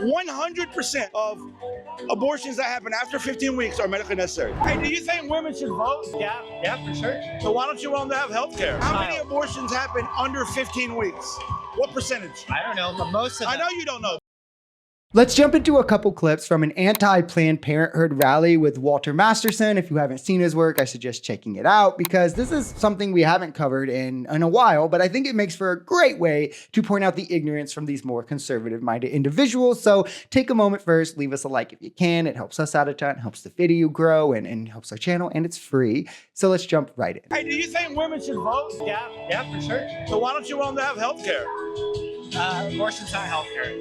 100% of abortions that happen after 15 weeks are medically necessary. Hey, do you think women should vote? Yeah, for sure. So why don't you want them to have health care? How many abortions happen under 15 weeks? What percentage? I don't know, but most of them. I know you don't know. Let's jump into a couple clips from an anti-Planned Parenthood rally with Walter Masterson. If you haven't seen his work, I suggest checking it out because this is something we haven't covered in a while, but I think it makes for a great way to point out the ignorance from these more conservative-minded individuals. So take a moment first, leave us a like if you can. It helps us out a ton, helps the video grow, and helps our channel, and it's free. So let's jump right in. Hey, do you think women should vote? Yeah, for sure. So why don't you want them to have health care? Abortion's not healthcare.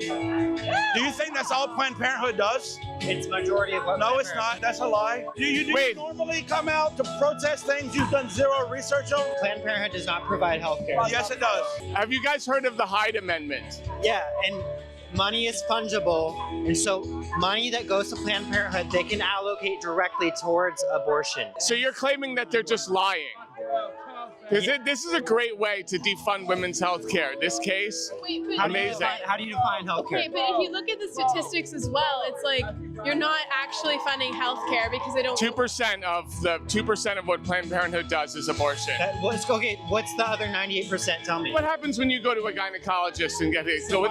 Do you think that's all Planned Parenthood does? It's majority of what. No, it's not. That's a lie. Do you normally come out to protest things you've done zero research on? Planned Parenthood does not provide healthcare. Yes, it does. Have you guys heard of the Hyde Amendment? Yeah, and money is fungible, and so money that goes to Planned Parenthood, they can allocate directly towards abortion. So you're claiming that they're just lying? This is a great way to defund women's health care. This case, amazing. How do you define healthcare? Okay, but if you look at the statistics as well, it's like you're not actually funding healthcare because they don't. 2% of what Planned Parenthood does is abortion. What's the other 98%? Tell me. What happens when you go to a gynecologist and get it? So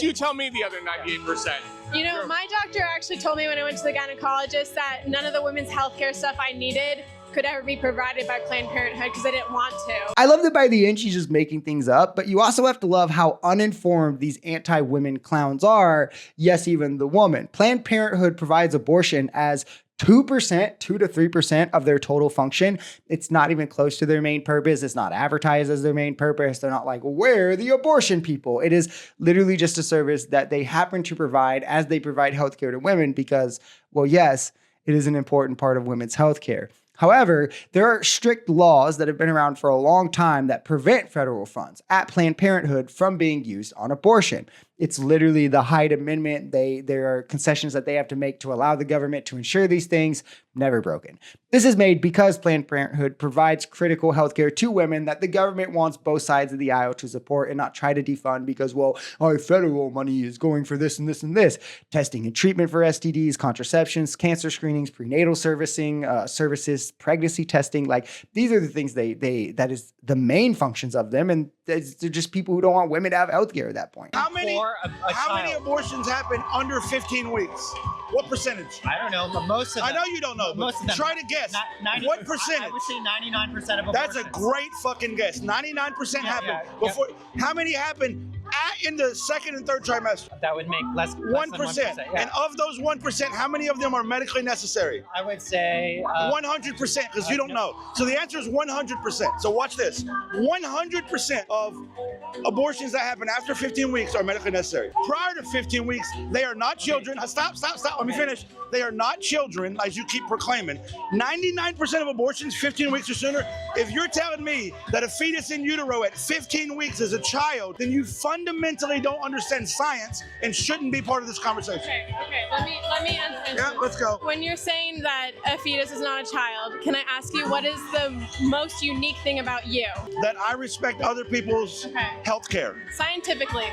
you tell me the other 98%. You know, my doctor actually told me when I went to the gynecologist that none of the women's healthcare stuff I needed could ever be provided by Planned Parenthood because I didn't want to. I love that by the end she's just making things up, but you also have to love how uninformed these anti-women clowns are. Yes, even the woman. Planned Parenthood provides abortion as 2%, 2 to 3% of their total function. It's not even close to their main purpose. It's not advertised as their main purpose. They're not like, we're the abortion people. It is literally just a service that they happen to provide as they provide healthcare to women because, well, yes, it is an important part of women's healthcare. However, there are strict laws that have been around for a long time that prevent federal funds at Planned Parenthood from being used on abortion. It's literally the Hyde Amendment. There are concessions that they have to make to allow the government to ensure these things, never broken. This is made because Planned Parenthood provides critical healthcare to women that the government wants both sides of the aisle to support and not try to defund because, well, our federal money is going for this and this and this. Testing and treatment for STDs, contraceptions, cancer screenings, prenatal services, pregnancy testing. Like, these are the things that is the main functions of them. And they're just people who don't want women to have healthcare at that point. How many abortions happen under 15 weeks? What percentage? I don't know, but most of them. I know you don't know, but try to guess. What percentage? I would say 99% of abortions. That's a great fucking guess. 99% happen before. How many happen in the second and third trimester? That would make less 1%. Yeah. And of those 1%, how many of them are medically necessary? I would say 100%, because you don't know. So the answer is 100%. So watch this. 100% of abortions that happen after 15 weeks are medically necessary. Prior to 15 weeks, they are not children. Stop. Let me finish. They are not children, as you keep proclaiming. 99% of abortions 15 weeks or sooner. If you're telling me that a fetus in utero at 15 weeks is a child, then you fundamentally don't understand science and shouldn't be part of this conversation. Okay. Let me answer. Yeah, let's go. When you're saying that a fetus is not a child, can I ask you what is the most unique thing about you? That I respect other people's health care. Scientifically,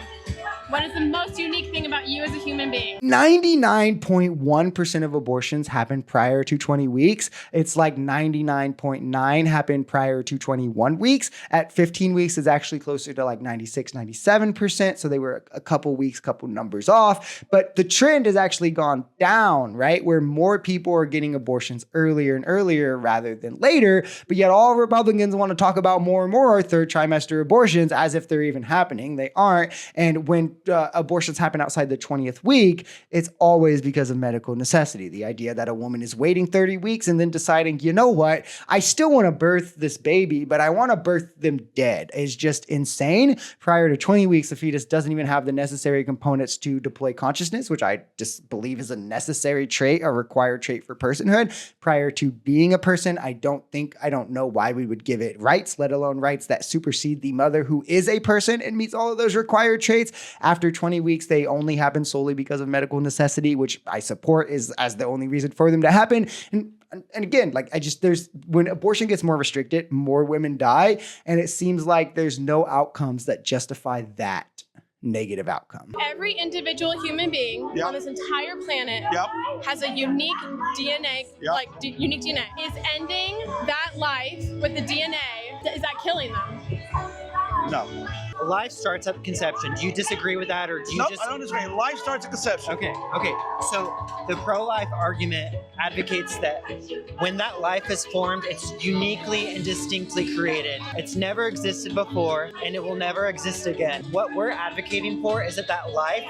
what is the most unique thing about you as a human being? 99.1% of abortions happen prior to 20 weeks. It's like 99.9 happen prior to 21 weeks. At 15 weeks, it's actually closer to like 96, 97%. So they were a couple weeks, couple numbers off. But the trend has actually gone down, right? Where more people are getting abortions earlier and earlier rather than later. But yet all Republicans want to talk about more and more third trimester abortions as if they're even happening. They aren't. And when abortions happen outside the 20th week, it's always because of medical necessity. The idea that a woman is waiting 30 weeks and then deciding, you know what, I still want to birth this baby, but I want to birth them dead is just insane. Prior to 20 weeks, the fetus doesn't even have the necessary components to deploy consciousness, which I just believe is a necessary trait, a required trait for personhood. Prior to being a person, I don't know why we would give it rights, let alone rights that supersede the mother who is a person and meets all of those required traits. After 20 weeks, they only happen solely because of medical necessity, which I support as the only reason for them to happen. And again, like when abortion gets more restricted, more women die. And it seems like there's no outcomes that justify that. negative outcome. Every individual human being Yep. on this entire planet Yep. has a unique DNA, Yep. unique DNA. Is ending that life with the DNA, is that killing them? No. Life starts at conception. Do you disagree with that, or do you Nope, just? I don't disagree. Life starts at conception. Okay. So the pro-life argument advocates that when that life is formed, it's uniquely and distinctly created. It's never existed before, and it will never exist again. What we're advocating for is that life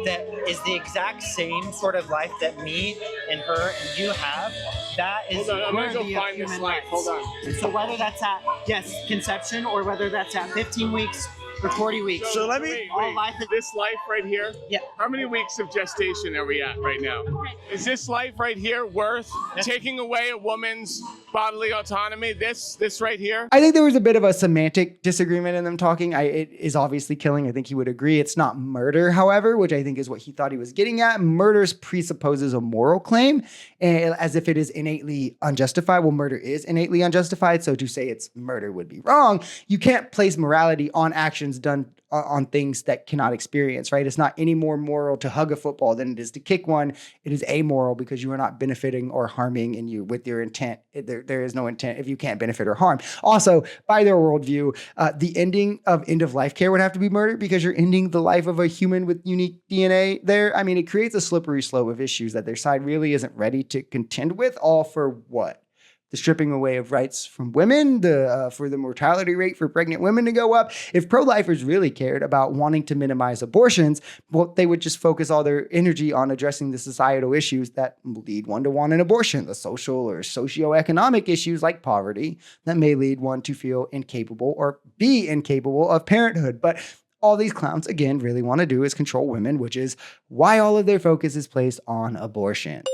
that is the exact same sort of life that me and her and you have, that is Hold on, I'm gonna worthy go of find this human life. rights. Hold on. So whether that's at, yes, conception, or whether that's at 15 weeks or 40 weeks. So let me- Wait, all life is- this life right here? Yeah. How many weeks of gestation are we at right now? Is this life right here worth taking away a woman's bodily autonomy? This right here? I think there was a bit of a semantic disagreement in them talking. It is obviously killing. I think he would agree. It's not murder, however, which I think is what he thought he was getting at. Murder presupposes a moral claim, as if it is innately unjustified. Well, murder is innately unjustified, so to say it's murder would be wrong. You can't place morality on actions done on things that cannot experience, right? It's not any more moral to hug a football than it is to kick one. It is amoral because you are not benefiting or harming in you with your intent. There is no intent if you can't benefit or harm. Also, by their worldview, the ending of end-of-life care would have to be murder because you're ending the life of a human with unique DNA there. I mean, it creates a slippery slope of issues that their side really isn't ready to contend with, all for what? The stripping away of rights from women, for the mortality rate for pregnant women to go up. If pro-lifers really cared about wanting to minimize abortions, well, they would just focus all their energy on addressing the societal issues that lead one to want an abortion, the social or socioeconomic issues like poverty that may lead one to feel incapable or be incapable of parenthood. But all these clowns, again, really want to do is control women, which is why all of their focus is placed on abortion.